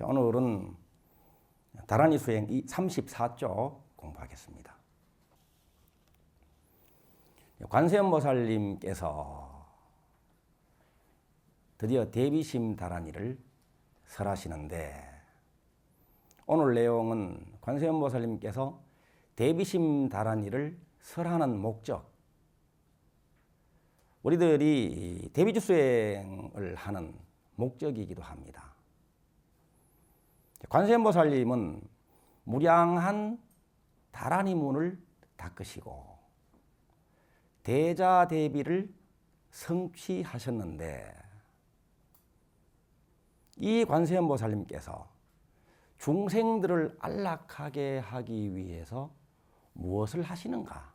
오늘은 다란이 수행 34쪽 공부하겠습니다. 관세음보살님께서 드디어 대비심 다란이를 설하시는데, 오늘 내용은 관세음보살님께서 대비심 다란이를 설하는 목적, 우리들이 대비주 수행을 하는 목적이기도 합니다. 관세음보살님은 무량한 다란이 문을 닦으시고 대자대비를 성취하셨는데, 이 관세음보살님께서 중생들을 안락하게 하기 위해서 무엇을 하시는가?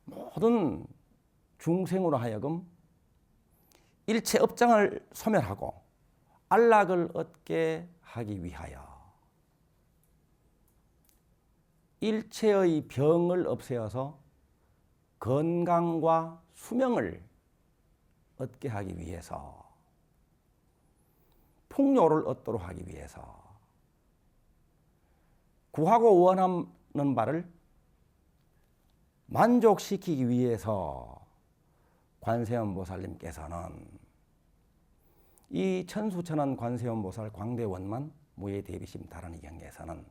모든 중생으로 하여금 일체 업장을 소멸하고 안락을 얻게 하기 위하여 일체의 병을 없애어서 건강과 수명을 얻게 하기 위해서, 풍요를 얻도록 하기 위해서, 구하고 원하는 바를 만족시키기 위해서 관세음보살님께서는 이 천수천한 관세음보살 광대원만 무예대비심 다란이 경에서는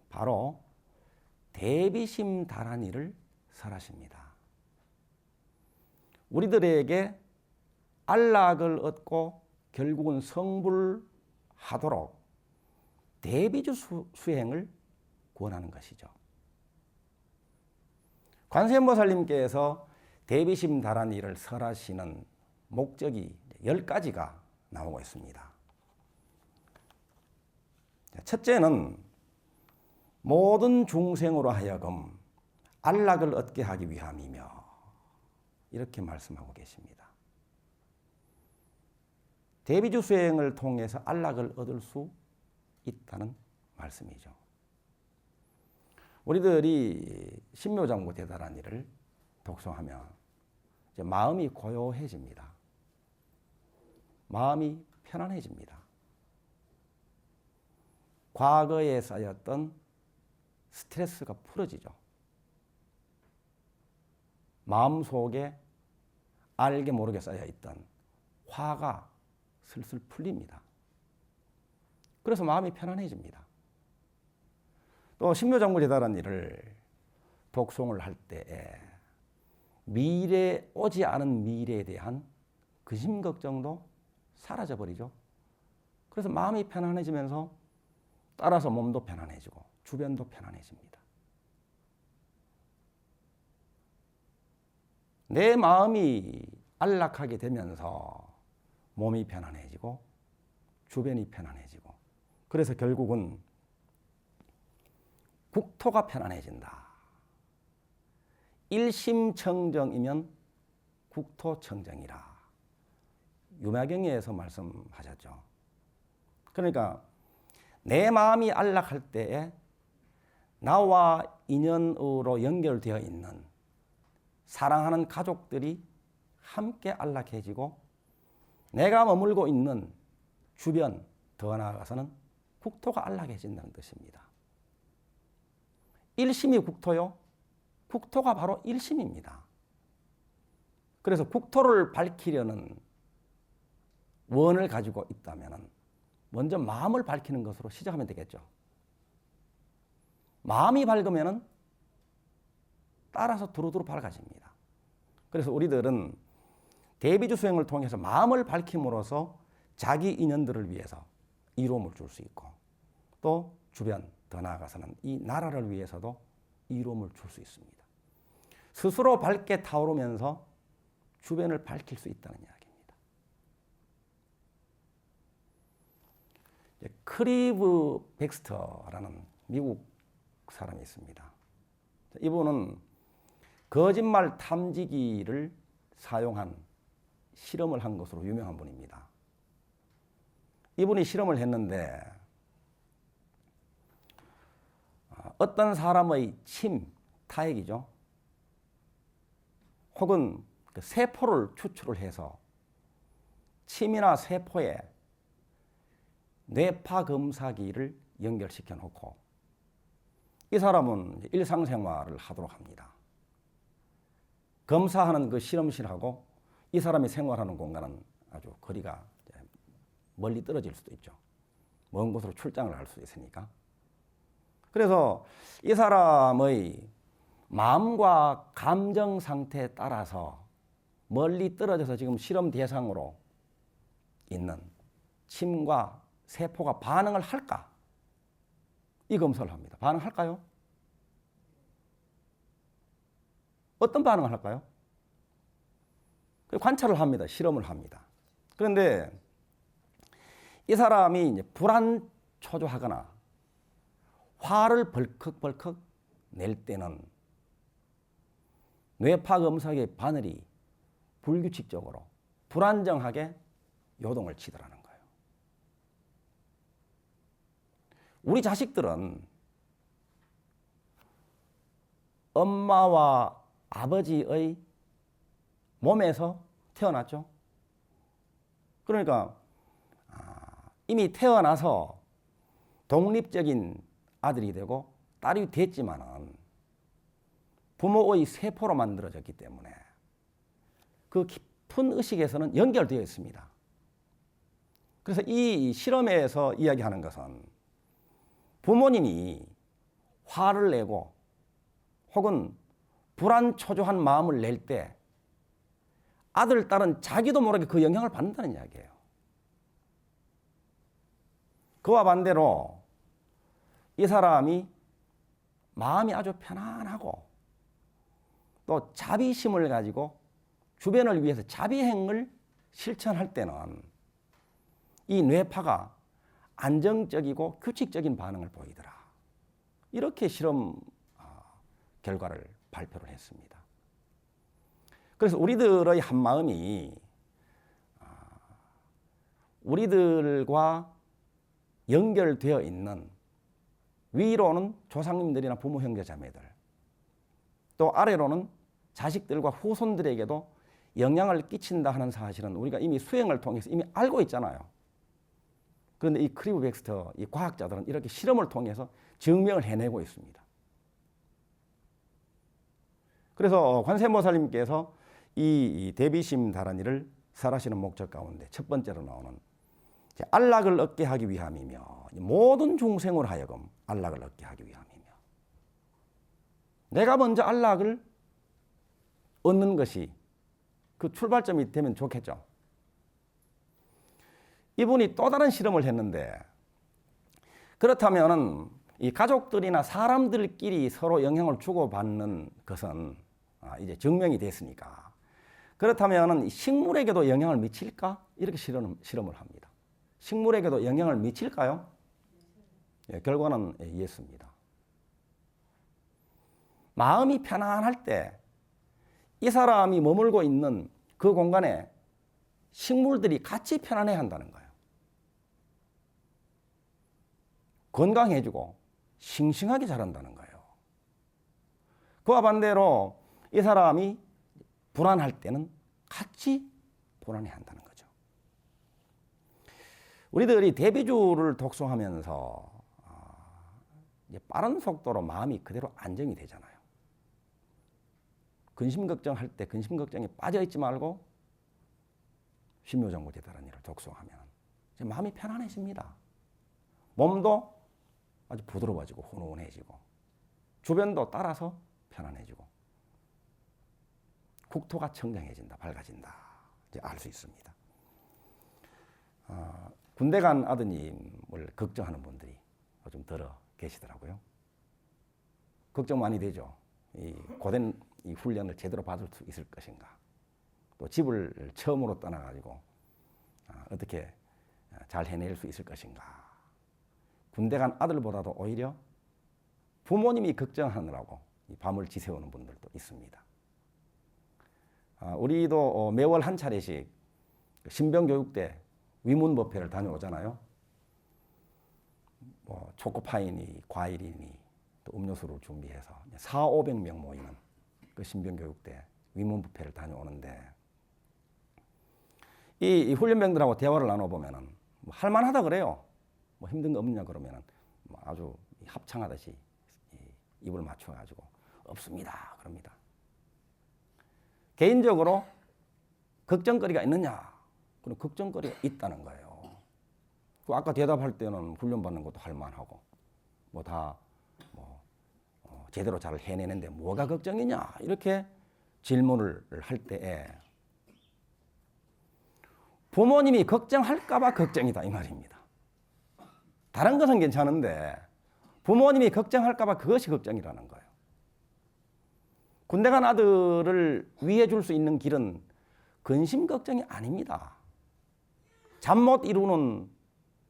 바로 대비심 다란이를 설하십니다. 우리들에게 안락을 얻고 결국은 성불하도록 대비주 수행을 권하는 것이죠. 관세음보살님께서 대비심 다란이를 설하시는 목적이 10가지가 나오고 있습니다. 첫째는 모든 중생으로 하여금 안락을 얻게 하기 위함이며, 이렇게 말씀하고 계십니다. 대비주 수행을 통해서 안락을 얻을 수 있다는 말씀이죠. 우리들이 신묘장구 대다란이를 독송하면 이제 마음이 고요해집니다. 마음이 편안해집니다. 과거에 쌓였던 스트레스가 풀어지죠. 마음속에 알게 모르게 쌓여있던 화가 슬슬 풀립니다. 그래서 마음이 편안해집니다. 또 신묘장구 대다란이를 독송을 할 때에 오지 않은 미래에 대한 근심 걱정도 사라져 버리죠. 그래서 마음이 편안해지면서 따라서 몸도 편안해지고 주변도 편안해집니다. 내 마음이 안락하게 되면서 몸이 편안해지고 주변이 편안해지고, 그래서 결국은 국토가 편안해진다. 일심청정이면 국토청정이라 유마경에서 말씀하셨죠. 그러니까 내 마음이 안락할 때에 나와 인연으로 연결되어 있는 사랑하는 가족들이 함께 안락해지고, 내가 머물고 있는 주변, 더 나아가서는 국토가 안락해진다는 뜻입니다. 일심이 국토요. 국토가 바로 일심입니다. 그래서 국토를 밝히려는 원을 가지고 있다면 먼저 마음을 밝히는 것으로 시작하면 되겠죠. 마음이 밝으면 따라서 두루두루 밝아집니다. 그래서 우리들은 대비주 수행을 통해서 마음을 밝힘으로써 자기 인연들을 위해서 이로움을 줄 수 있고, 또 주변, 더 나아가서는 이 나라를 위해서도 이로움을 줄 수 있습니다. 스스로 밝게 타오르면서 주변을 밝힐 수 있다는 이야기입니다. 크리브 백스터라는 미국 사람이 있습니다. 이분은 거짓말 탐지기를 사용한 실험을 한 것으로 유명한 분입니다. 이분이 실험을 했는데 어떤 사람의 침, 타액이죠. 혹은 그 세포를 추출을 해서 침이나 세포에 뇌파 검사기를 연결시켜 놓고 이 사람은 일상생활을 하도록 합니다. 검사하는 그 실험실하고 이 사람이 생활하는 공간은 아주 거리가 멀리 떨어질 수도 있죠. 먼 곳으로 출장을 할 수 있으니까. 그래서 이 사람의 마음과 감정 상태에 따라서 멀리 떨어져서 지금 실험 대상으로 있는 침과 세포가 반응을 할까? 이 검사를 합니다. 반응할까요? 어떤 반응을 할까요? 관찰을 합니다. 실험을 합니다. 그런데 이 사람이 이제 불안초조하거나 화를 벌컥벌컥 낼 때는 뇌파 검사기의 바늘이 불규칙적으로 불안정하게 요동을 치더라는 거예요. 우리 자식들은 엄마와 아버지의 몸에서 태어났죠. 그러니까 이미 태어나서 독립적인 아들이 되고 딸이 됐지만은 부모의 세포로 만들어졌기 때문에 그 깊은 의식에서는 연결되어 있습니다. 그래서 이 실험에서 이야기하는 것은 부모님이 화를 내고 혹은 불안초조한 마음을 낼 때 아들, 딸은 자기도 모르게 그 영향을 받는다는 이야기예요. 그와 반대로 이 사람이 마음이 아주 편안하고 또 자비심을 가지고 주변을 위해서 자비행을 실천할 때는 이 뇌파가 안정적이고 규칙적인 반응을 보이더라. 이렇게 실험 결과를 발표를 했습니다. 그래서 우리들의 한마음이 우리들과 연결되어 있는 위로는 조상님들이나 부모, 형제, 자매들, 또 아래로는 자식들과 후손들에게도 영향을 끼친다 하는 사실은 우리가 이미 수행을 통해서 이미 알고 있잖아요. 그런데 이 크리브 벡스터 이 과학자들은 이렇게 실험을 통해서 증명을 해내고 있습니다. 그래서 관세음보살님께서 이 대비심 다란이를 설하시는 목적 가운데 첫 번째로 나오는 안락을 얻게 하기 위함이며 모든 중생을 하여금 안락을 얻게 하기 위함이며 내가 먼저 안락을 얻는 것이 그 출발점이 되면 좋겠죠. 이분이 또 다른 실험을 했는데 그렇다면은 이 가족들이나 사람들끼리 서로 영향을 주고받는 것은 이제 증명이 됐으니까 그렇다면은 식물에게도 영향을 미칠까? 이렇게 실험을 합니다. 식물에게도 영향을 미칠까요? 예, 결과는 예스입니다. 마음이 편안할 때 이 사람이 머물고 있는 그 공간에 식물들이 같이 편안해야 한다는 거예요. 건강해지고 싱싱하게 자란다는 거예요. 그와 반대로 이 사람이 불안할 때는 같이 불안해야 한다는 거죠. 우리들이 대비주를 독송하면서 빠른 속도로 마음이 그대로 안정이 되잖아요. 근심 걱정할 때 근심 걱정에 빠져있지 말고 신묘정보 대다란이를 독송하면 마음이 편안해집니다. 몸도 아주 부드러워지고 훈훈해지고 주변도 따라서 편안해지고 국토가 청정해진다, 밝아진다 이제 알 수 있습니다. 군대 간 아드님을 걱정하는 분들이 좀 덜어 계시더라고요. 걱정 많이 되죠. 이 고된 이 훈련을 제대로 받을 수 있을 것인가. 또 집을 처음으로 떠나가지고 어떻게 잘 해낼 수 있을 것인가. 군대 간 아들보다도 오히려 부모님이 걱정하느라고 밤을 지새우는 분들도 있습니다. 우리도 매월 한 차례씩 신병교육대 위문법회를 다녀오잖아요. 뭐 초코파이니 과일이니 또 음료수를 준비해서 400~500명 모이는 그 신병교육대 위문법회를 다녀오는데 이 훈련병들하고 대화를 나눠보면은 뭐 할만하다 그래요. 뭐 힘든 거 없냐 그러면은 뭐 아주 합창하듯이 입을 맞춰가지고 없습니다 그럽니다. 개인적으로 걱정거리가 있느냐? 그럼 걱정거리가 있다는 거예요. 아까 대답할 때는 훈련받는 것도 할만하고 뭐 다 제대로 잘 해내는데 뭐가 걱정이냐? 이렇게 질문을 할 때에 부모님이 걱정할까봐 걱정이다 이 말입니다. 다른 것은 괜찮은데 부모님이 걱정할까봐 그것이 걱정이라는 거예요. 군대 간 아들을 위해 줄 수 있는 길은 근심 걱정이 아닙니다. 잠 못 이루는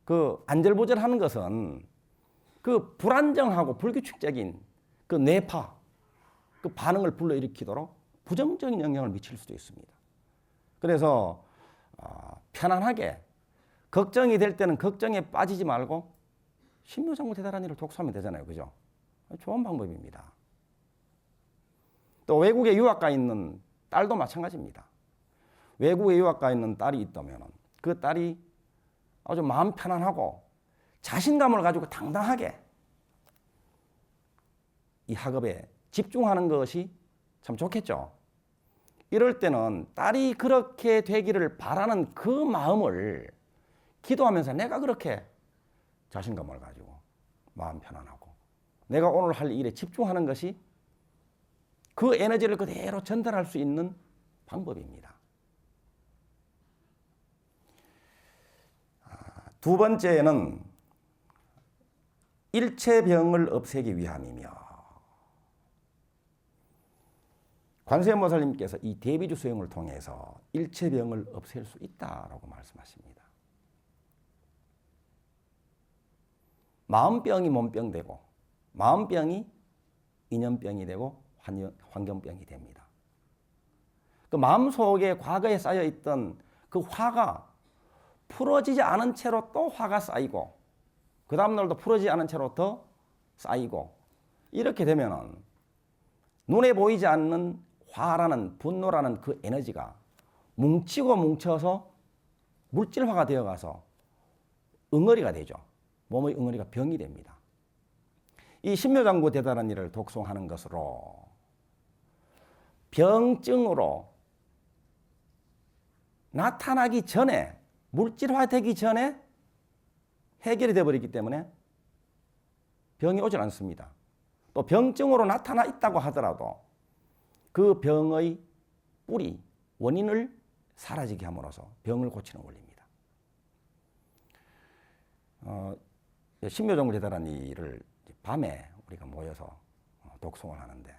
그 안절부절하는 것은 그 불안정하고 불규칙적인 그 뇌파, 그 반응을 불러일으키도록 부정적인 영향을 미칠 수도 있습니다. 그래서 편안하게 걱정이 될 때는 걱정에 빠지지 말고 신묘장구 대다란이를 독서하면 되잖아요. 그죠? 좋은 방법입니다. 또 외국에 유학 가 있는 딸도 마찬가지입니다. 외국에 유학 가 있는 딸이 있다면 그 딸이 아주 마음 편안하고 자신감을 가지고 당당하게 이 학업에 집중하는 것이 참 좋겠죠. 이럴 때는 딸이 그렇게 되기를 바라는 그 마음을 기도하면서 내가 그렇게 자신감을 가지고 마음 편안하고 내가 오늘 할 일에 집중하는 것이 그 에너지를 그대로 전달할 수 있는 방법입니다. 두 번째는 일체병을 없애기 위함이며 관세음보살님께서 이 대비주 수행을 통해서 일체병을 없앨 수 있다라고 말씀하십니다. 마음병이 몸병 되고 마음병이 인연병이 되고 환경병이 됩니다. 그 마음속에 과거에 쌓여있던 그 화가 풀어지지 않은 채로 또 화가 쌓이고 그 다음날도 풀어지지 않은 채로 더 쌓이고 이렇게 되면은 눈에 보이지 않는 화라는 분노라는 그 에너지가 뭉치고 뭉쳐서 물질화가 되어가서 응어리가 되죠. 몸의 응어리가 병이 됩니다. 이 신묘장구 대다란이를 독송하는 것으로 병증으로 나타나기 전에 물질화되기 전에 해결이 되어버리기 때문에 병이 오질 않습니다. 또 병증으로 나타나 있다고 하더라도 그 병의 뿌리, 원인을 사라지게 함으로써 병을 고치는 원리입니다. 신묘장구 대다란이를 밤에 우리가 모여서 독송을 하는데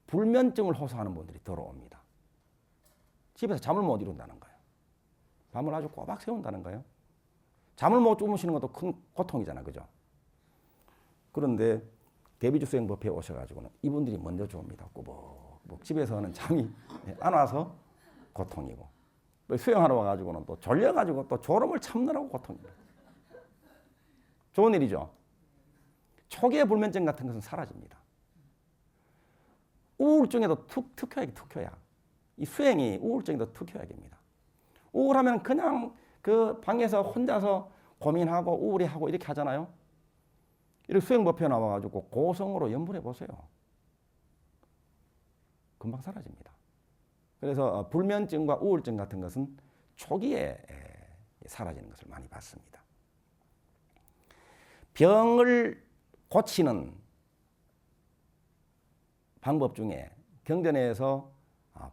불면증을 호소하는 분들이 들어옵니다. 집에서 잠을 못 이룬다는 거예요. 밤을 아주 꼬박 세운다는 거예요. 잠을 못 주무시는 것도 큰 고통이잖아요. 그죠? 그런데 대비주 수행법회에 오셔가지고는 이분들이 먼저 줍니다. 꾸벅꾸벅. 집에서는 잠이 안 와서 고통이고 또 수행하러 와가지고는 또 졸려가지고 또 졸음을 참느라고 고통입니다. 좋은 일이죠. 초기의 불면증 같은 것은 사라집니다. 우울증에도 특효약. 이 수행이 우울증에도 특효약입니다. 우울하면 그냥 그 방에서 혼자서 고민하고 우울해하고 이렇게 하잖아요. 이렇게 수행법회에 나와가지고 고성으로 연불해 보세요. 금방 사라집니다. 그래서 불면증과 우울증 같은 것은 초기에 사라지는 것을 많이 봤습니다. 병을 고치는 방법 중에 경전에서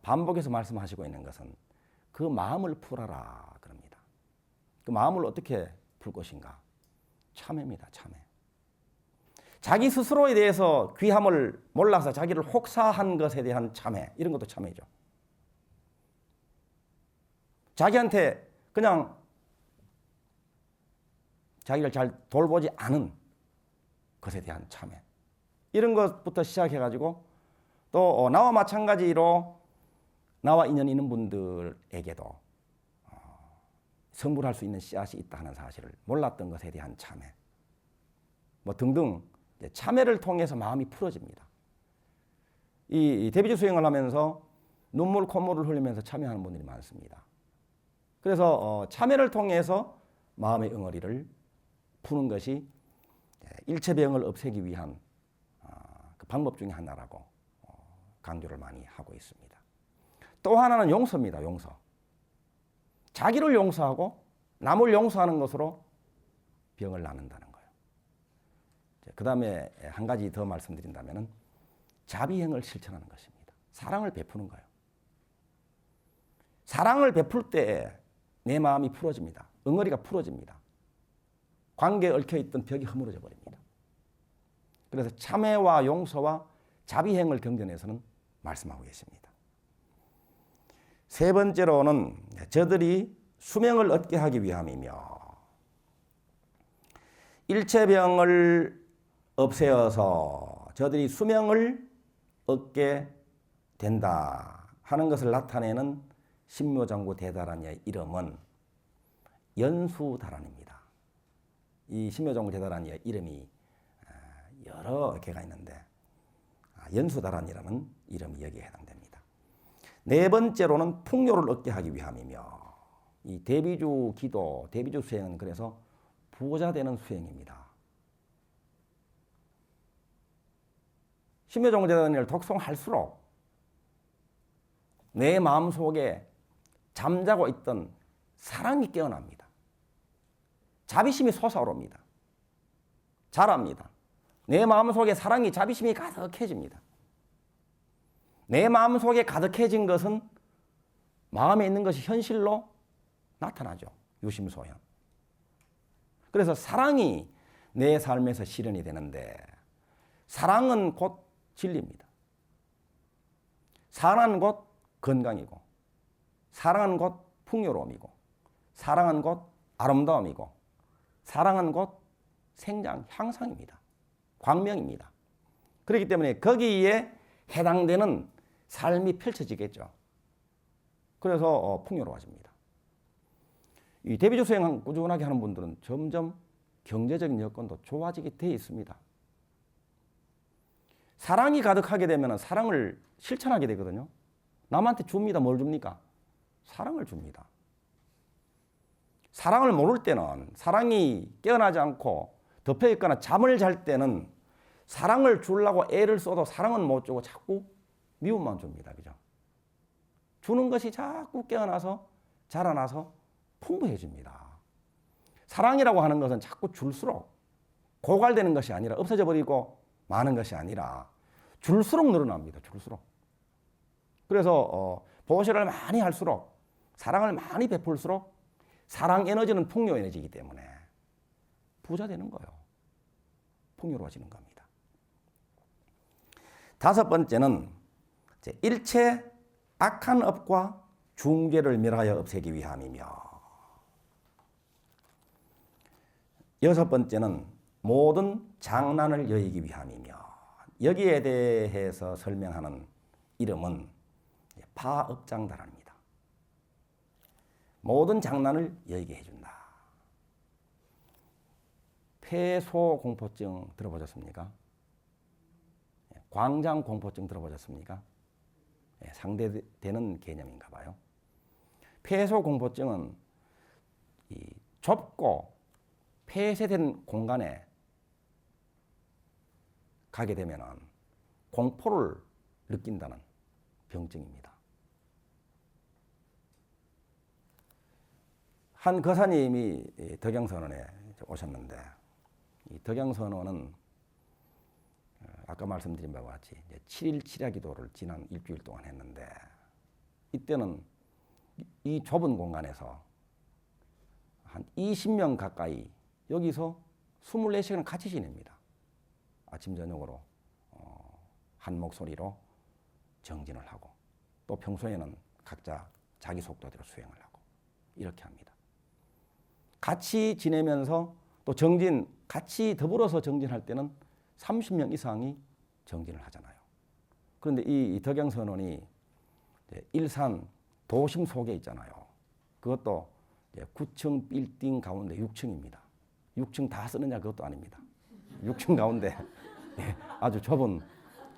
반복해서 말씀하시고 있는 것은 그 마음을 풀어라 그럽니다. 그 마음을 어떻게 풀 것인가? 참회입니다. 참회. 자기 스스로에 대해서 귀함을 몰라서 자기를 혹사한 것에 대한 참회, 이런 것도 참회죠. 자기한테 그냥 자기를 잘 돌보지 않은 것에 대한 참회, 이런 것부터 시작해가지고 또 나와 마찬가지로 나와 인연이 있는 분들에게도 성불할 수 있는 씨앗이 있다 하는 사실을 몰랐던 것에 대한 참회, 뭐 등등 참회를 통해서 마음이 풀어집니다. 이 대비주 수행을 하면서 눈물 콧물을 흘리면서 참여하는 분들이 많습니다. 그래서 참회를 통해서 마음의 응어리를 푸는 것이 일체병을 없애기 위한 그 방법 중에 하나라고 강조를 많이 하고 있습니다. 또 하나는 용서입니다. 용서. 자기를 용서하고 남을 용서하는 것으로 병을 나눈다는 거예요. 그 다음에 한 가지 더 말씀드린다면 자비행을 실천하는 것입니다. 사랑을 베푸는 거예요. 사랑을 베풀 때 내 마음이 풀어집니다. 응어리가 풀어집니다. 관계에 얽혀있던 벽이 허물어져 버립니다. 그래서 참회와 용서와 자비행을 경전에서는 말씀하고 계십니다. 세 번째로는 저들이 수명을 얻게 하기 위함이며 일체병을 없애어서 저들이 수명을 얻게 된다 하는 것을 나타내는 신묘장구 대다란이의 이름은 연수다란입니다. 이 신묘장구 대다란이의 이름이 여러 개가 있는데 연수다란이라는 이름이 여기에 해당됩니다. 네 번째로는 풍요를 얻게 하기 위함이며 이 대비주 기도, 대비주 수행은 그래서 부자 되는 수행입니다. 신묘장구 대다란이를 독송할수록 내 마음속에 잠자고 있던 사랑이 깨어납니다. 자비심이 솟아오릅니다. 자랍니다. 내 마음속에 사랑이 자비심이 가득해집니다. 내 마음속에 가득해진 것은 마음에 있는 것이 현실로 나타나죠. 유심소현. 그래서 사랑이 내 삶에서 실현이 되는데 사랑은 곧 진리입니다. 사랑은 곧 건강이고 사랑은 곧 풍요로움이고 사랑은 곧 아름다움이고 사랑은 곧 생장, 향상입니다. 광명입니다. 그렇기 때문에 거기에 해당되는 삶이 펼쳐지겠죠. 그래서 풍요로워집니다. 이 대비주 수행 꾸준하게 하는 분들은 점점 경제적인 여건도 좋아지게 되어 있습니다. 사랑이 가득하게 되면 사랑을 실천하게 되거든요. 남한테 줍니다. 뭘 줍니까? 사랑을 줍니다. 사랑을 모를 때는 사랑이 깨어나지 않고 덮여있거나 잠을 잘 때는 사랑을 주려고 애를 써도 사랑은 못 주고 자꾸 미움만 줍니다. 그죠? 주는 것이 자꾸 깨어나서 자라나서 풍부해집니다. 사랑이라고 하는 것은 자꾸 줄수록 고갈되는 것이 아니라 없어져 버리고 많은 것이 아니라 줄수록 늘어납니다. 줄수록. 그래서 보호를 많이 할수록 사랑을 많이 베풀수록 사랑 에너지는 풍요 에너지이기 때문에 부자 되는 거예요. 풍요로워지는 겁니다. 다섯 번째는 일체 악한 업과 중죄를 멸하여 없애기 위함이며 여섯 번째는 모든 장난을 여의기 위함이며 여기에 대해서 설명하는 이름은 파업장다란입니다. 모든 장난을 여의게 해준다. 폐소공포증 들어보셨습니까? 광장공포증 들어보셨습니까? 상대되는 개념인가 봐요. 폐소공포증은 이 좁고 폐쇄된 공간에 가게 되면 공포를 느낀다는 병증입니다. 한 거사님이 덕양선언에 오셨는데 이 덕양선언은 아까 말씀드린 바와 같이 7일 7야 기도를 지난 일주일 동안 했는데 이때는 이 좁은 공간에서 한 20명 가까이 여기서 24시간 같이 지냅니다. 아침 저녁으로 한 목소리로 정진을 하고 또 평소에는 각자 자기 속도대로 수행을 하고 이렇게 합니다. 같이 지내면서 또 정진 같이 더불어서 정진할 때는 30명 이상이 정진을 하잖아요. 그런데 이 덕양선언이 일산 도심 속에 있잖아요. 그것도 9층 빌딩 가운데 6층입니다. 6층 다 쓰느냐 그것도 아닙니다. 6층 가운데 아주 좁은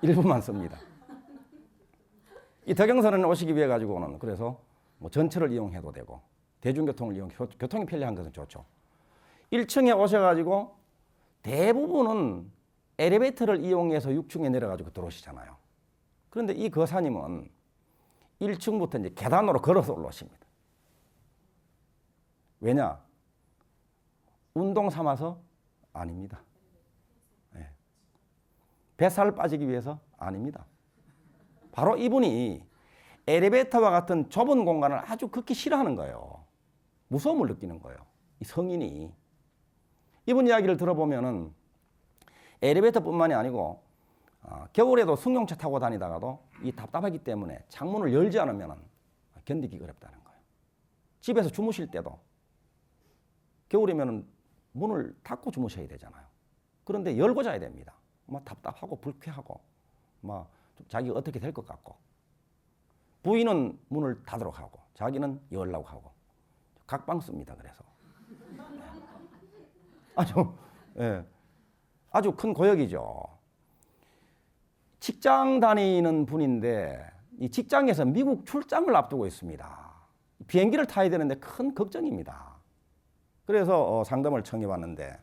일부만 씁니다. 이 덕양선언에 오시기 위해 가지고는 그래서 뭐 전철을 이용해도 되고 대중교통을 이용, 교통이 편리한 것은 좋죠. 1층에 오셔가지고 대부분은 엘리베이터를 이용해서 6층에 내려가지고 들어오시잖아요. 그런데 이 거사님은 1층부터 이제 계단으로 걸어서 올라오십니다. 왜냐? 운동 삼아서? 아닙니다. 네. 뱃살 빠지기 위해서? 아닙니다. 바로 이분이 엘리베이터와 같은 좁은 공간을 아주 극히 싫어하는 거예요. 무서움을 느끼는 거예요. 이 성인이. 이분 이야기를 들어보면은 엘리베이터뿐만이 아니고 겨울에도 승용차 타고 다니다가도 이 답답하기 때문에 창문을 열지 않으면 견디기 어렵다는 거예요. 집에서 주무실 때도 겨울이면 문을 닫고 주무셔야 되잖아요. 그런데 열고 자야 됩니다. 막 답답하고 불쾌하고 막 자기가 어떻게 될 것 같고 부인은 문을 닫도록 하고 자기는 열라고 하고 각방 씁니다. 그래서 아주 큰 고역이죠. 직장 다니는 분인데 이 직장에서 미국 출장을 앞두고 있습니다. 비행기를 타야 되는데 큰 걱정입니다. 그래서 상담을 청해 봤는데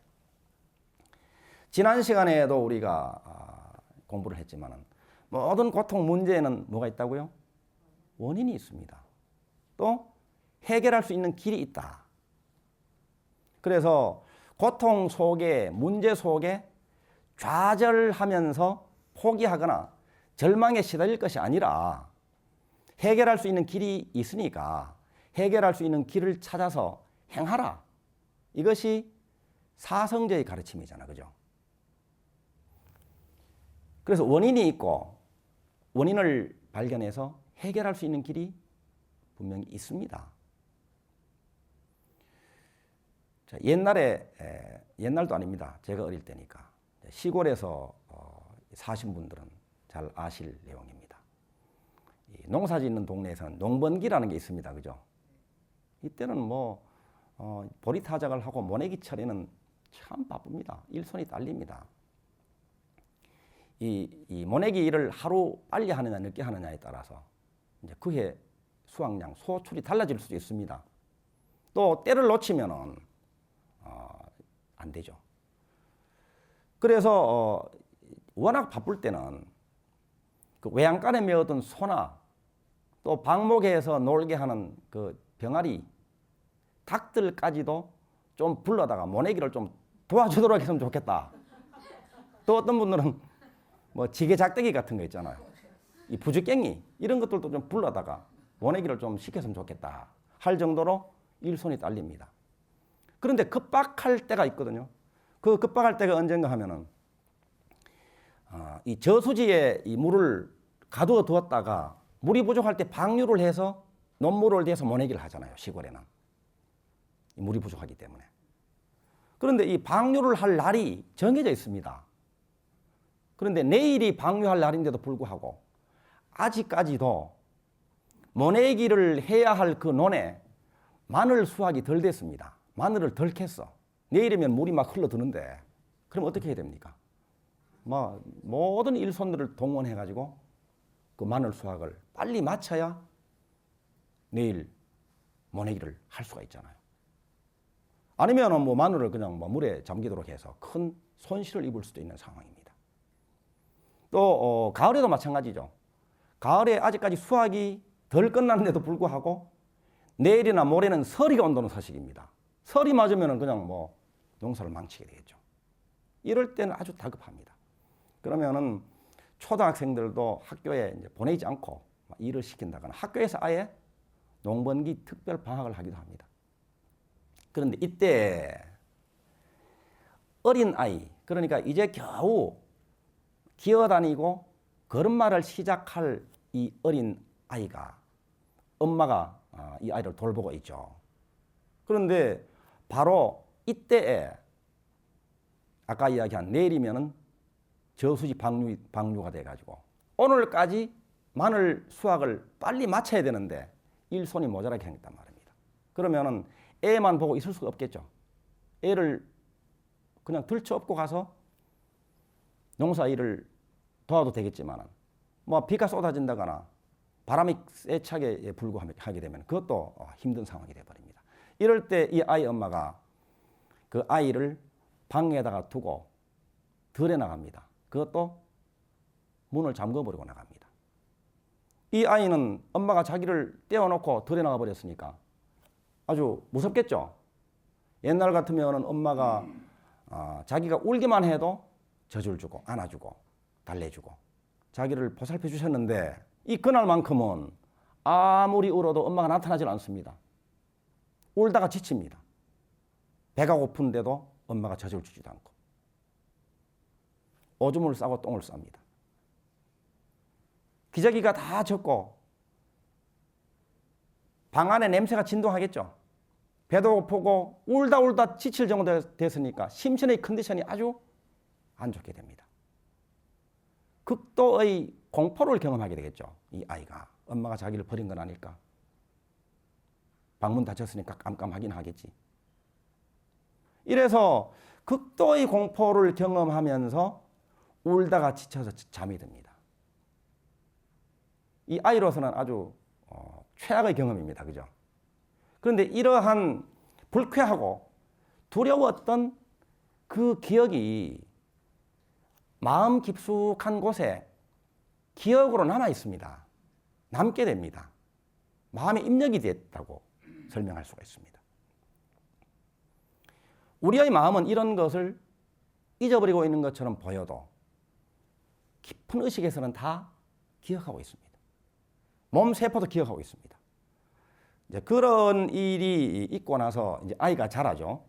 지난 시간에도 우리가 공부를 했지만은 모든 고통 문제에는 뭐가 있다고요? 원인이 있습니다. 또 해결할 수 있는 길이 있다. 그래서 고통 속에, 문제 속에 좌절하면서 포기하거나 절망에 시달릴 것이 아니라 해결할 수 있는 길이 있으니까 해결할 수 있는 길을 찾아서 행하라. 이것이 사성제의 가르침이잖아. 그죠? 그래서 원인이 있고 원인을 발견해서 해결할 수 있는 길이 분명히 있습니다. 자, 옛날도 아닙니다. 제가 어릴 때니까. 시골에서 사신 분들은 잘 아실 내용입니다. 농사 짓는 동네에서는 농번기라는 게 있습니다. 그죠? 이때는 뭐 보리타작을 하고 모내기 처리는 참 바쁩니다. 일손이 딸립니다. 이 모내기 일을 하루 빨리 하느냐 늦게 하느냐에 따라서 이제 그해 수확량, 소출이 달라질 수도 있습니다. 또 때를 놓치면은 안 되죠. 그래서 워낙 바쁠 때는 그 외양간에 메어둔 소나 또 방목에서 놀게 하는 그 병아리, 닭들까지도 좀 불러다가 모내기를 좀 도와주도록 했으면 좋겠다. 또 어떤 분들은 뭐 지게작대기 같은 거 있잖아요. 이 부주깽이 이런 것들도 좀 불러다가 모내기를 좀 시켰으면 좋겠다 할 정도로 일손이 딸립니다. 그런데 급박할 때가 있거든요. 그 급박할 때가 언젠가 하면은 이 저수지에 이 물을 가두어 두었다가 물이 부족할 때 방류를 해서 논물을 대서 모내기를 하잖아요. 시골에는 물이 부족하기 때문에. 그런데 이 방류를 할 날이 정해져 있습니다. 그런데 내일이 방류할 날인데도 불구하고 아직까지도 모내기를 해야 할 그 논에 마늘 수확이 덜 됐습니다. 마늘을 덜 캤어. 내일이면 물이 막 흘러드는데 그럼 어떻게 해야 됩니까? 뭐 모든 일손들을 동원해가지고 그 마늘 수확을 빨리 마쳐야 내일 모내기를 할 수가 있잖아요. 아니면 뭐 마늘을 그냥 뭐 물에 잠기도록 해서 큰 손실을 입을 수도 있는 상황입니다. 또 가을에도 마찬가지죠. 가을에 아직까지 수확이 덜 끝났는데도 불구하고 내일이나 모레는 서리가 온다는 사실입니다. 설이 맞으면 그냥 뭐 농사를 망치게 되겠죠. 이럴 때는 아주 다급합니다. 그러면은 초등학생들도 학교에 이제 보내지 않고 일을 시킨다거나 학교에서 아예 농번기 특별 방학을 하기도 합니다. 그런데 이때 어린 아이, 그러니까 이제 겨우 기어다니고 걸음마를 시작할 이 어린 아이가 엄마가 이 아이를 돌보고 있죠. 그런데 바로 이때에 아까 이야기한 내일이면은 저수지 방류가 돼가지고 오늘까지 마늘 수확을 빨리 마쳐야 되는데 일손이 모자라게 생겼단 말입니다. 그러면은 애만 보고 있을 수가 없겠죠. 애를 그냥 들쳐업고 가서 농사 일을 도와도 되겠지만 뭐 비가 쏟아진다거나 바람이 세차게 불고 하게 되면 그것도 힘든 상황이 되어버립니다. 이럴 때 이 아이 엄마가 그 아이를 방에다가 두고 들에 나갑니다. 그것도 문을 잠궈버리고 나갑니다. 이 아이는 엄마가 자기를 떼어놓고 들에 나가 버렸으니까 아주 무섭겠죠. 옛날 같으면 엄마가 자기가 울기만 해도 젖을 주고 안아주고 달래주고 자기를 보살펴 주셨는데 이 그날만큼은 아무리 울어도 엄마가 나타나질 않습니다. 울다가 지칩니다. 배가 고픈데도 엄마가 젖을 주지도 않고 오줌을 싸고 똥을 쌉니다. 기저귀가 다 젖고 방 안에 냄새가 진동하겠죠. 배도 고프고 울다 지칠 정도 됐으니까 심신의 컨디션이 아주 안 좋게 됩니다. 극도의 공포를 경험하게 되겠죠. 이 아이가 엄마가 자기를 버린 건 아닐까. 방문 닫혔으니까 깜깜하긴 하겠지. 이래서 극도의 공포를 경험하면서 울다가 지쳐서 잠이 듭니다. 이 아이로서는 아주 최악의 경험입니다. 그죠? 그런데 이러한 불쾌하고 두려웠던 그 기억이 마음 깊숙한 곳에 기억으로 남아 있습니다. 남게 됩니다. 마음에 입력이 됐다고 설명할 수가 있습니다. 우리의 마음은 이런 것을 잊어버리고 있는 것처럼 보여도 깊은 의식에서는 다 기억하고 있습니다. 몸 세포도 기억하고 있습니다. 이제 그런 일이 있고 나서 이제 아이가 자라죠.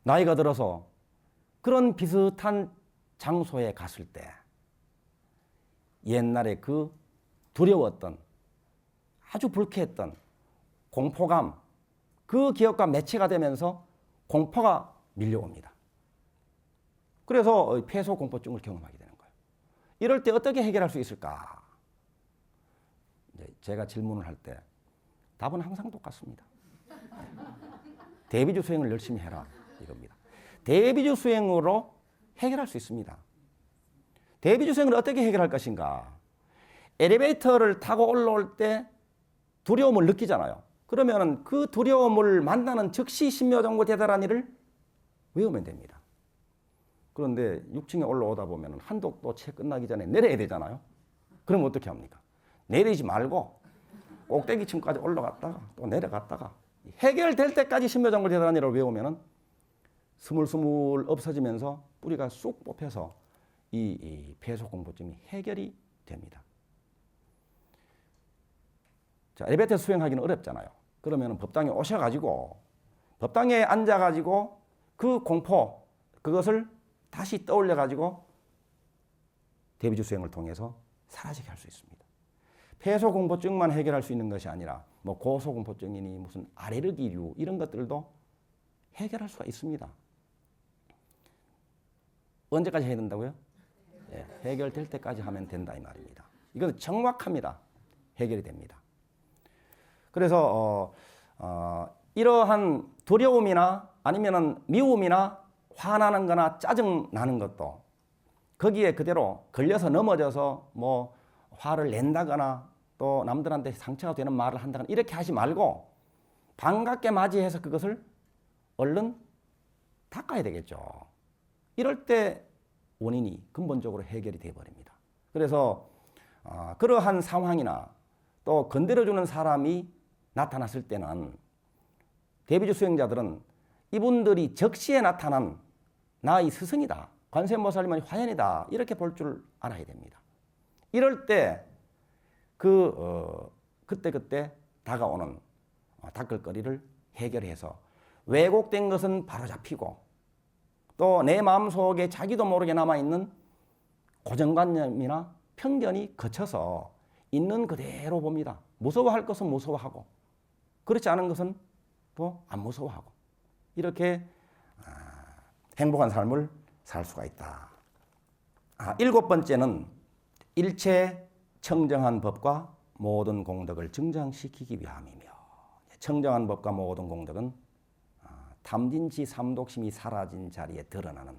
나이가 들어서 그런 비슷한 장소에 갔을 때 옛날에 그 두려웠던 아주 불쾌했던 공포감 그 기억과 매치가 되면서 공포가 밀려옵니다. 그래서 폐소공포증을 경험하게 되는 거예요. 이럴 때 어떻게 해결할 수 있을까? 제가 질문을 할 때 답은 항상 똑같습니다. 대비주 수행을 열심히 해라 이겁니다. 대비주 수행으로 해결할 수 있습니다. 대비주 수행을 어떻게 해결할 것인가? 엘리베이터를 타고 올라올 때 두려움을 느끼잖아요. 그러면 그 두려움을 만나는 즉시 신묘정보 대다란이를 외우면 됩니다. 그런데 6층에 올라오다 보면 한독도 채 끝나기 전에 내려야 되잖아요. 그럼 어떻게 합니까? 내리지 말고 꼭대기층까지 올라갔다가 또 내려갔다가 해결될 때까지 신묘정보 대다란이를 외우면 스물스물 없어지면서 뿌리가 쑥 뽑혀서 이 폐소공포증이 해결이 됩니다. 자, 엘리베이터 수행하기는 어렵잖아요. 그러면 법당에 오셔가지고 법당에 앉아가지고 그 공포 그것을 다시 떠올려가지고 대비주 수행을 통해서 사라지게 할 수 있습니다. 폐소공포증만 해결할 수 있는 것이 아니라 뭐 고소공포증이니 무슨 알레르기류 이런 것들도 해결할 수가 있습니다. 언제까지 해야 된다고요? 네, 해결될 때까지 하면 된다 이 말입니다. 이건 정확합니다. 해결이 됩니다. 그래서 이러한 두려움이나 아니면 미움이나 화나는 거나 짜증 나는 것도 거기에 그대로 걸려서 넘어져서 뭐 화를 낸다거나 또 남들한테 상처가 되는 말을 한다거나 이렇게 하지 말고 반갑게 맞이해서 그것을 얼른 닦아야 되겠죠. 이럴 때 원인이 근본적으로 해결이 되어버립니다. 그래서 그러한 상황이나 또 건드려주는 사람이 나타났을 때는 대비주 수행자들은 이분들이 적시에 나타난 나의 스승이다. 관세음보살님의 화연이다. 이렇게 볼 줄 알아야 됩니다. 이럴 때 그때 다가오는 닦을거리를 해결해서 왜곡된 것은 바로 잡히고 또 내 마음속에 자기도 모르게 남아있는 고정관념이나 편견이 거쳐서 있는 그대로 봅니다. 무서워할 것은 무서워하고 그렇지 않은 것은 또 안 무서워하고 이렇게 행복한 삶을 살 수가 있다. 7번째는 일체 청정한 법과 모든 공덕을 증장시키기 위함이며 청정한 법과 모든 공덕은 탐진치 삼독심이 사라진 자리에 드러나는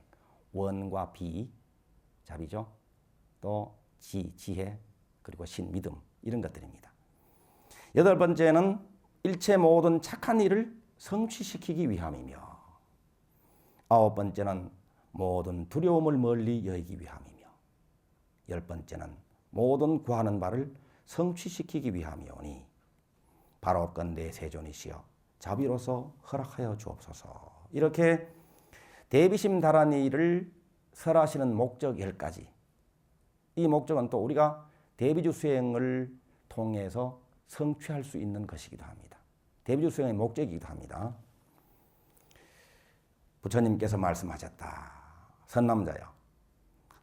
원과 비, 자비죠. 또 지혜, 그리고 신, 믿음 이런 것들입니다. 8번째는 일체 모든 착한 일을 성취시키기 위함이며, 아홉 번째는 모든 두려움을 멀리 여기기 위함이며, 열 번째는 모든 구하는 바를 성취시키기 위함이오니 바라옵건 내 세존이시여 자비로서 허락하여 주옵소서. 이렇게 대비심 다란이를 설하시는 목적 10가지. 이 목적은 또 우리가 대비주 수행을 통해서 성취할 수 있는 것이기도 합니다. 대비주 수행의 목적이기도 합니다. 부처님께서 말씀하셨다. 선남자여,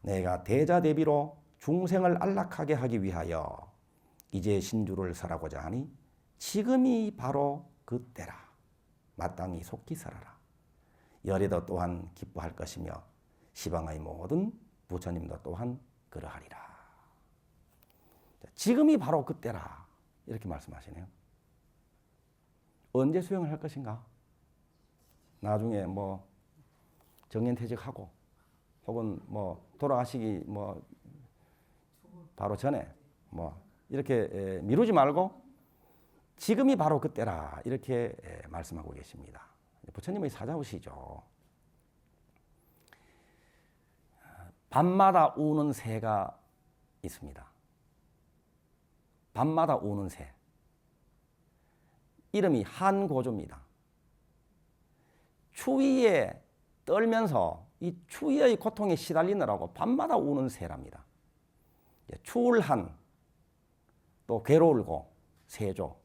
내가 대자대비로 중생을 안락하게 하기 위하여 이제 신주를 설하고자 하니 지금이 바로 그때라. 마땅히 속히 설하라. 열애도 또한 기뻐할 것이며 시방의 모든 부처님도 또한 그러하리라. 지금이 바로 그때라. 이렇게 말씀하시네요. 언제 수행을 할 것인가? 나중에 뭐 정년퇴직하고 혹은 뭐 돌아가시기 뭐 바로 전에 뭐 이렇게 미루지 말고 지금이 바로 그때라. 이렇게 말씀하고 계십니다. 부처님의 사자우시죠. 밤마다 우는 새가 있습니다. 밤마다 우는 새. 이름이 한고조입니다. 추위에 떨면서 이 추위의 고통에 시달리느라고 밤마다 우는 새랍니다. 추울 한, 또 괴로울고 새조.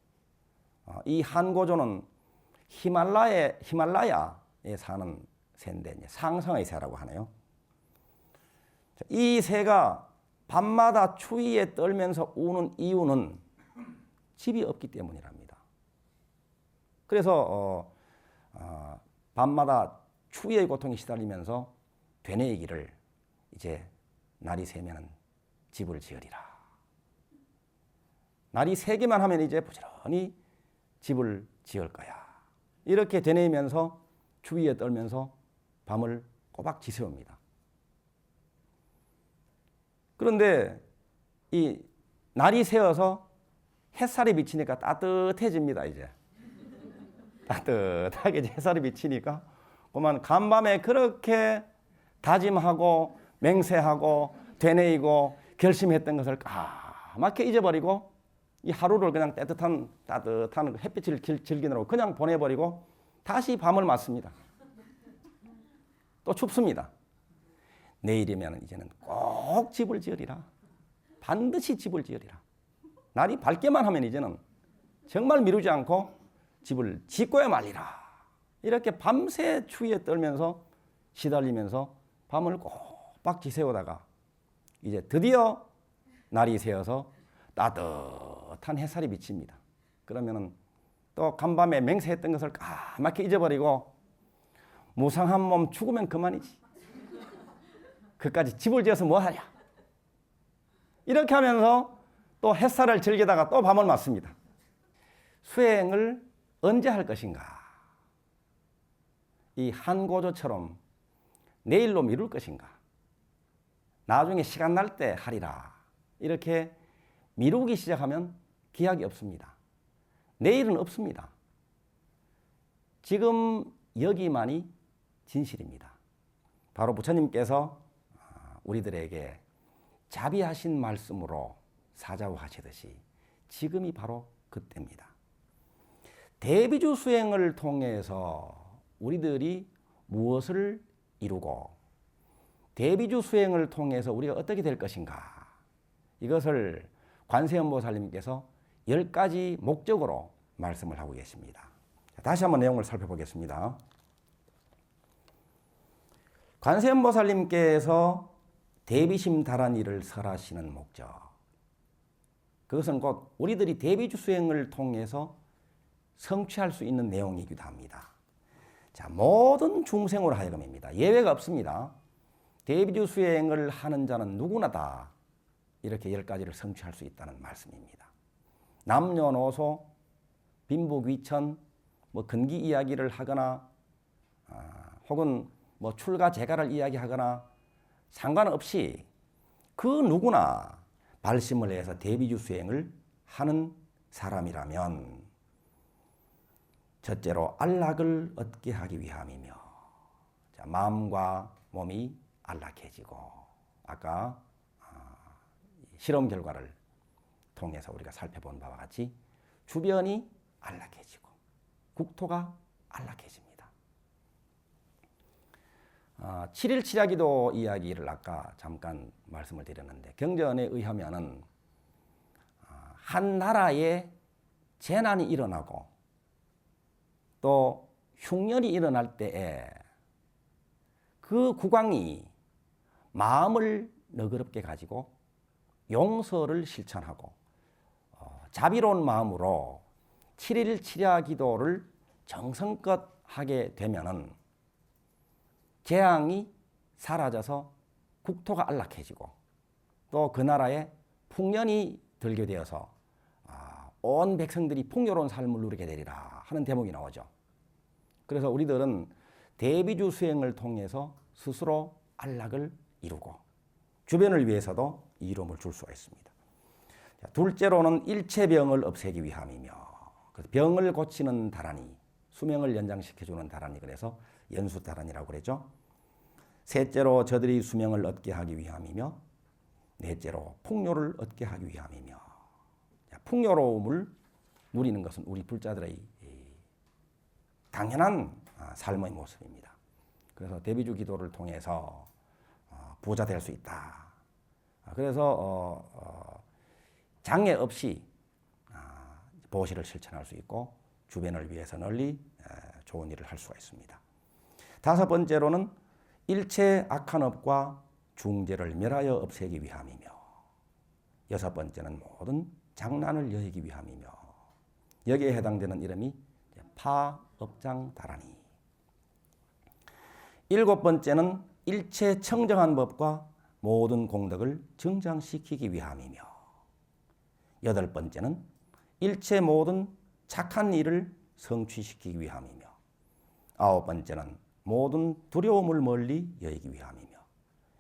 이 한고조는 히말라야에 사는 새인데 상상의 새라고 하네요. 이 새가 밤마다 추위에 떨면서 우는 이유는 집이 없기 때문이랍니다. 그래서 밤마다 추위의 고통에 시달리면서 되뇌이기를 이제 날이 새면은 집을 지으리라. 날이 새기만 하면 이제 부지런히 집을 지을 거야. 이렇게 되뇌이면서 추위에 떨면서 밤을 꼬박 지새웁니다. 그런데 이 날이 새어서 햇살이 비치니까 따뜻해집니다. 이제 따뜻하게 이제 햇살이 비치니까 그만 간밤에 그렇게 다짐하고 맹세하고 되뇌이고 결심했던 것을 까맣게 잊어버리고 이 하루를 그냥 따뜻한 햇빛을 즐기느라고 그냥 보내버리고 다시 밤을 맞습니다. 또 춥습니다. 내일이면 이제는 꼭 집을 지으리라. 반드시 집을 지으리라. 날이 밝게만 하면 이제는 정말 미루지 않고 집을 짓고야 말리라. 이렇게 밤새 추위에 떨면서 시달리면서 밤을 꼬박 지새우다가 이제 드디어 날이 새어서 따뜻한 햇살이 비칩니다. 그러면은 또 간밤에 맹세했던 것을 까맣게 잊어버리고 무상한 몸 죽으면 그만이지. 그까지 집을 지어서 뭐 하냐. 이렇게 하면서 또 햇살을 즐기다가 또 밤을 맞습니다. 수행을 언제 할 것인가? 이 한고조처럼 내일로 미룰 것인가? 나중에 시간 날 때 하리라. 이렇게 미루기 시작하면 기약이 없습니다. 내일은 없습니다. 지금 여기만이 진실입니다. 바로 부처님께서 우리들에게 자비하신 말씀으로 사자우하시듯이 지금이 바로 그때입니다. 대비주 수행을 통해서 우리들이 무엇을 이루고 대비주 수행을 통해서 우리가 어떻게 될 것인가, 이것을 관세음보살님께서 10가지 목적으로 말씀을 하고 계십니다. 다시 한번 내용을 살펴보겠습니다. 관세음보살님께서 대비심 다란이를 설하시는 목적, 그것은 곧 우리들이 대비주 수행을 통해서 성취할 수 있는 내용이기도 합니다. 자, 모든 중생으로 하여금입니다. 예외가 없습니다. 대비주 수행을 하는 자는 누구나 다 이렇게 10가지를 성취할 수 있다는 말씀입니다. 남녀노소, 빈부귀천, 뭐 근기 이야기를 하거나 혹은 뭐 출가 재가를 이야기하거나 상관없이 그 누구나 발심을 해서 대비주 수행을 하는 사람이라면 첫째로 안락을 얻게 하기 위함이며, 자, 마음과 몸이 안락해지고, 아까 실험 결과를 통해서 우리가 살펴본 바와 같이 주변이 안락해지고 국토가 안락해집니다. 7일 치야기도 이야기를 아까 잠깐 말씀을 드렸는데, 경전에 의하면은 한 나라에 재난이 일어나고 또 흉년이 일어날 때에 그 국왕이 마음을 너그럽게 가지고 용서를 실천하고 자비로운 마음으로 7일 치야 기도를 정성껏 하게 되면은 재앙이 사라져서 국토가 안락해지고 또 그 나라에 풍년이 들게 되어서 온 백성들이 풍요로운 삶을 누리게 되리라 하는 대목이 나오죠. 그래서 우리들은 대비주 수행을 통해서 스스로 안락을 이루고 주변을 위해서도 이로움을 줄 수가 있습니다. 자, 둘째로는 일체병을 없애기 위함이며, 병을 고치는 다라니, 수명을 연장시켜주는 다라니, 그래서 연수다라니라고 그랬죠. 셋째로 저들이 수명을 얻게 하기 위함이며, 넷째로 풍요를 얻게 하기 위함이며. 자, 풍요로움을 누리는 것은 우리 불자들의 당연한 삶의 모습입니다. 그래서 대비주 기도를 통해서 부자 될 수 있다. 그래서 장애 없이 보시를 실천할 수 있고 주변을 위해서 널리 좋은 일을 할 수가 있습니다. 다섯 번째로는 일체 악한 업과 중재를 멸하여 없애기 위함이며, 여섯 번째는 모든 장난을 여의기 위함이며, 여기에 해당되는 이름이 파업장다라니. 일곱 번째는 일체 청정한 법과 모든 공덕을 증장시키기 위함이며, 여덟 번째는 일체 모든 착한 일을 성취시키기 위함이며, 아홉 번째는 모든 두려움을 멀리 여기기 위함이며,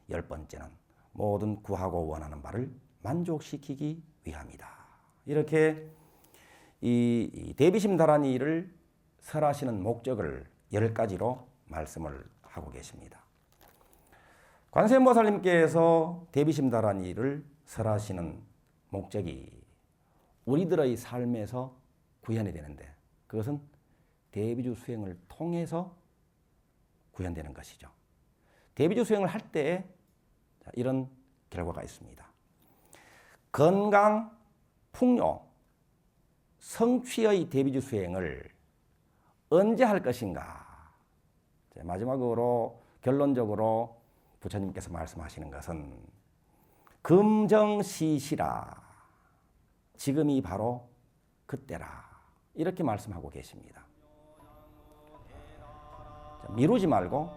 열 번째는 모든 구하고 원하는 바를 만족시키기 위함이다. 이렇게 이 대비심다라니를 설하시는 목적을 10가지로 말씀을 하고 계십니다. 관세음보살님께서 대비심다라니를 설하시는 목적이 우리들의 삶에서 구현이 되는데, 그것은 대비주 수행을 통해서 구현되는 것이죠. 대비주 수행을 할 때 이런 결과가 있습니다. 건강, 풍요, 성취의 대비주 수행을 언제 할 것인가? 마지막으로 결론적으로 부처님께서 말씀하시는 것은 금정시시라, 지금이 바로 그때라, 이렇게 말씀하고 계십니다. 미루지 말고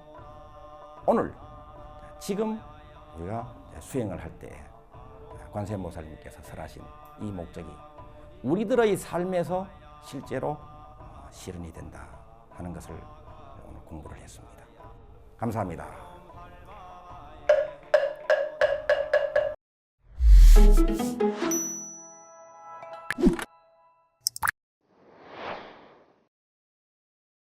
오늘 지금 우리가 수행을 할 때 관세음보살님께서 설하신 이 목적이 우리들의 삶에서 실제로 실현이 된다 하는 것을 오늘 공부를 했습니다. 감사합니다.